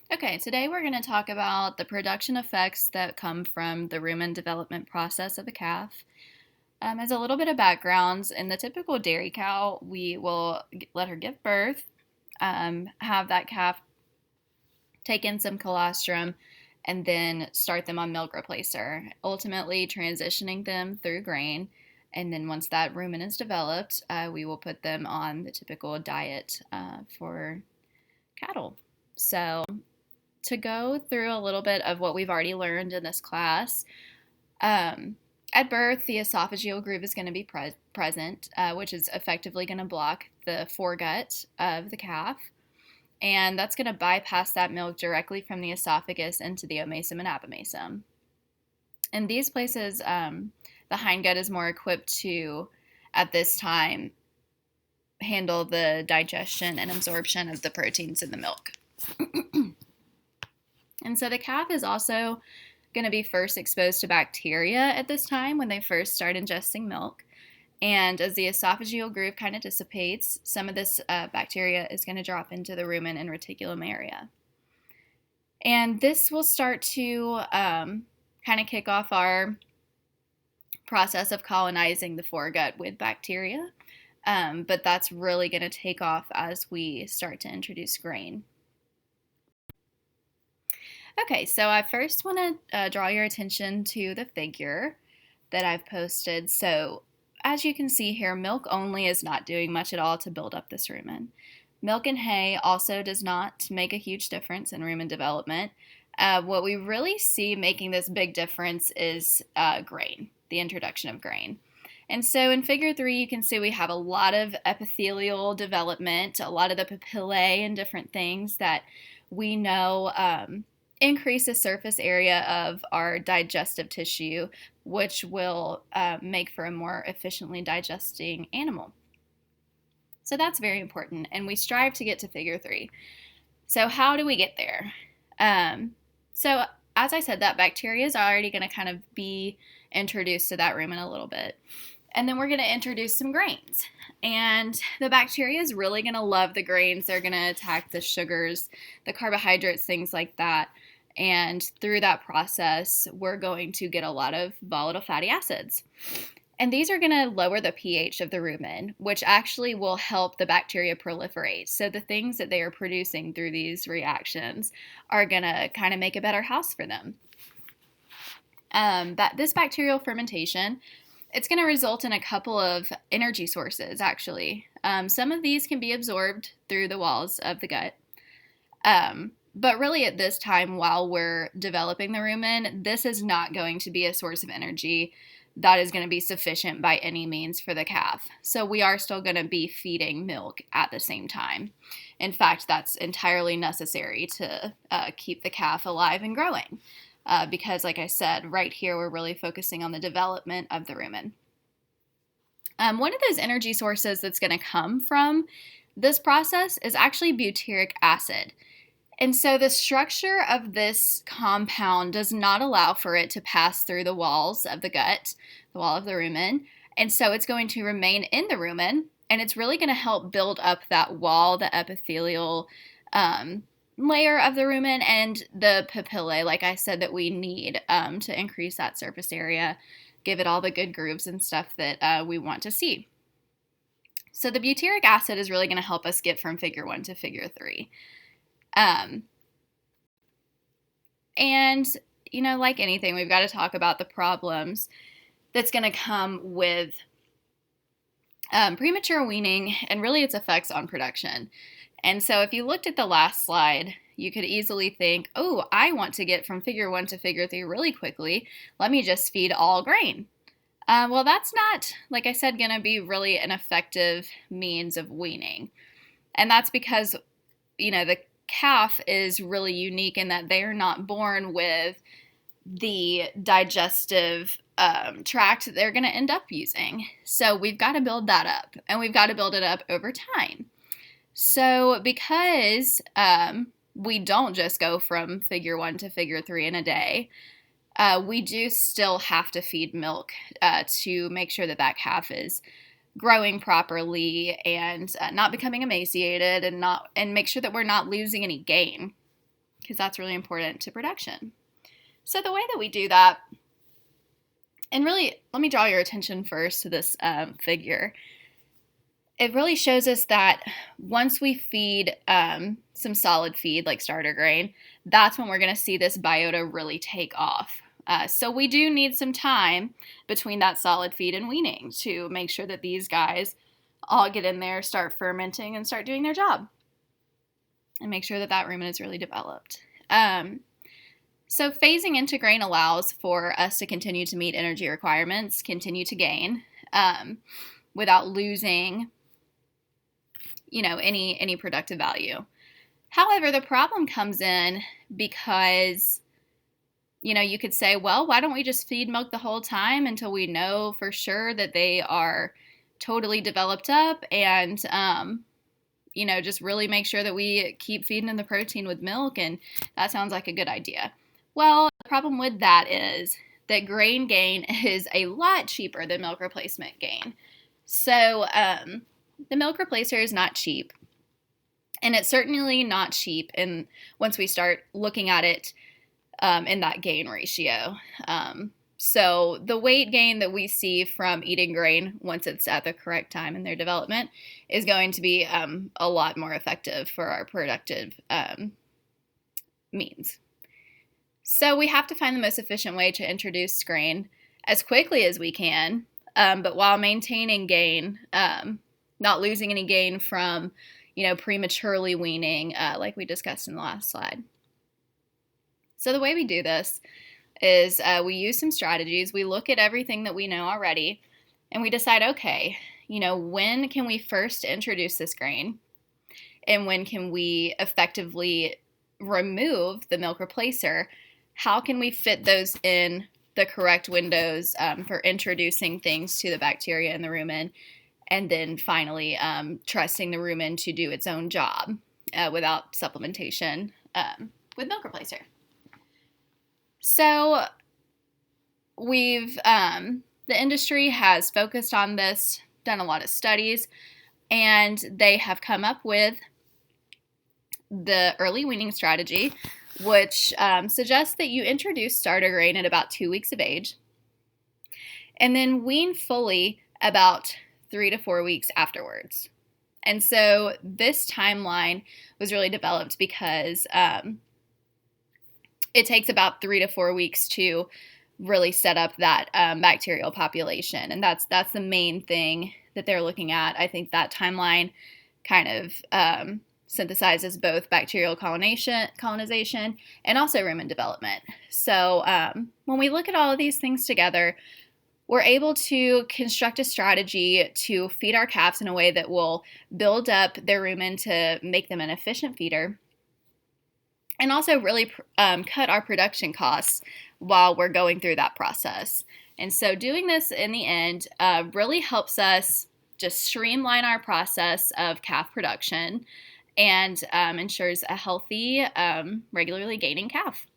Okay, today we're going to talk about the production effects that come from the rumen development process of a calf. As a little bit of background, in the typical dairy cow, we will let her give birth, have that calf take in some colostrum, and then start them on milk replacer, ultimately transitioning them through grain. And then once that rumen is developed, we will put them on the typical diet for cattle. So to go through a little bit of what we've already learned in this class. At birth, the esophageal groove is going to be present, which is effectively going to block the foregut of the calf. And that's going to bypass that milk directly from the esophagus into the omasum and abomasum. In these places, the hindgut is more equipped to, at this time, handle the digestion and absorption of the proteins in the milk. And so the calf is also going to be first exposed to bacteria at this time when they first start ingesting milk. And as the esophageal groove kind of dissipates, some of this bacteria is going to drop into the rumen and reticulum area. And this will start to kind of kick off our process of colonizing the foregut with bacteria. But that's really going to take off as we start to introduce grain. Okay, so I first want to draw your attention to the figure that I've posted. So as you can see here, milk only is not doing much at all to build up this rumen. Milk and hay also does not make a huge difference in rumen development. What we really see making this big difference is grain, the introduction of grain. And so in figure 3, you can see we have a lot of epithelial development, a lot of the papillae and different things that we know increase the surface area of our digestive tissue, which will make for a more efficiently digesting animal. So that's very important, and we strive to get to figure 3. So how do we get there? So as I said, that bacteria is already going to kind of be introduced to that rumen a little bit. And then we're going to introduce some grains. And the bacteria is really going to love the grains. They're going to attack the sugars, the carbohydrates, things like that. And through that process, we're going to get a lot of volatile fatty acids. And these are going to lower the pH of the rumen, which actually will help the bacteria proliferate. So the things that they are producing through these reactions are going to kind of make a better house for them. This bacterial fermentation, it's going to result in a couple of energy sources, actually. Some of these can be absorbed through the walls of the gut. But really at this time, while we're developing the rumen, this is not going to be a source of energy that is going to be sufficient by any means for the calf. So we are still going to be feeding milk at the same time. In fact, that's entirely necessary to keep the calf alive and growing. Because like I said, right here, we're really focusing on the development of the rumen. One of those energy sources that's going to come from this process is actually butyric acid. And so the structure of this compound does not allow for it to pass through the walls of the gut, the wall of the rumen. And so it's going to remain in the rumen, and it's really going to help build up that wall, the epithelial layer of the rumen, and the papillae, like I said, that we need to increase that surface area, give it all the good grooves and stuff that we want to see. So the butyric acid is really going to help us get from figure 1 to figure 3. And, you know, like anything, we've got to talk about the problems that's going to come with premature weaning and really its effects on production. And so if you looked at the last slide, you could easily think, oh, I want to get from figure 1 to figure 3 really quickly. Let me just feed all grain. Well, that's not, like I said, going to be really an effective means of weaning. And that's because, you know, the calf is really unique in that they are not born with the digestive tract that they're going to end up using. So we've got to build that up, and we've got to build it up over time. So because we don't just go from figure 1 to figure 3 in a day, we do still have to feed milk to make sure that that calf is growing properly and not becoming emaciated, and make sure that we're not losing any gain. because that's really important to production. So the way that we do that, and really, let me draw your attention first to this figure. It really shows us that once we feed some solid feed like starter grain, that's when we're going to see this biota really take off. So we do need some time between that solid feed and weaning to make sure that these guys all get in there, start fermenting, and start doing their job. And make sure that that rumen is really developed. So phasing into grain allows for us to continue to meet energy requirements, continue to gain, without losing, any productive value. However, the problem comes in because, you could say, well, why don't we just feed milk the whole time until we know for sure that they are totally developed up and, just really make sure that we keep feeding them the protein with milk, and that sounds like a good idea. Well, the problem with that is that grain gain is a lot cheaper than milk replacement gain. So the milk replacer is not cheap, and it's certainly not cheap once we start looking at it in that gain ratio. So the weight gain that we see from eating grain once it's at the correct time in their development is going to be a lot more effective for our productive means. So we have to find the most efficient way to introduce grain as quickly as we can, but while maintaining gain, not losing any gain from, prematurely weaning, like we discussed in the last slide. So the way we do this is we use some strategies. We look at everything that we know already, and we decide, okay, when can we first introduce this grain, and when can we effectively remove the milk replacer? How can we fit those in the correct windows for introducing things to the bacteria in the rumen, and then finally trusting the rumen to do its own job without supplementation with milk replacer. So the industry has focused on this, done a lot of studies, and they have come up with the early weaning strategy, which suggests that you introduce starter grain at about 2 weeks of age, and then wean fully about 3 to 4 weeks afterwards. And so this timeline was really developed because it takes about 3 to 4 weeks to really set up that bacterial population, and that's the main thing that they're looking at. I think that timeline kind of synthesizes both bacterial colonization and also rumen development. So when we look at all of these things together, we're able to construct a strategy to feed our calves in a way that will build up their rumen to make them an efficient feeder, and also really cut our production costs while we're going through that process. And so doing this in the end really helps us just streamline our process of calf production and ensures a healthy, regularly gaining calf.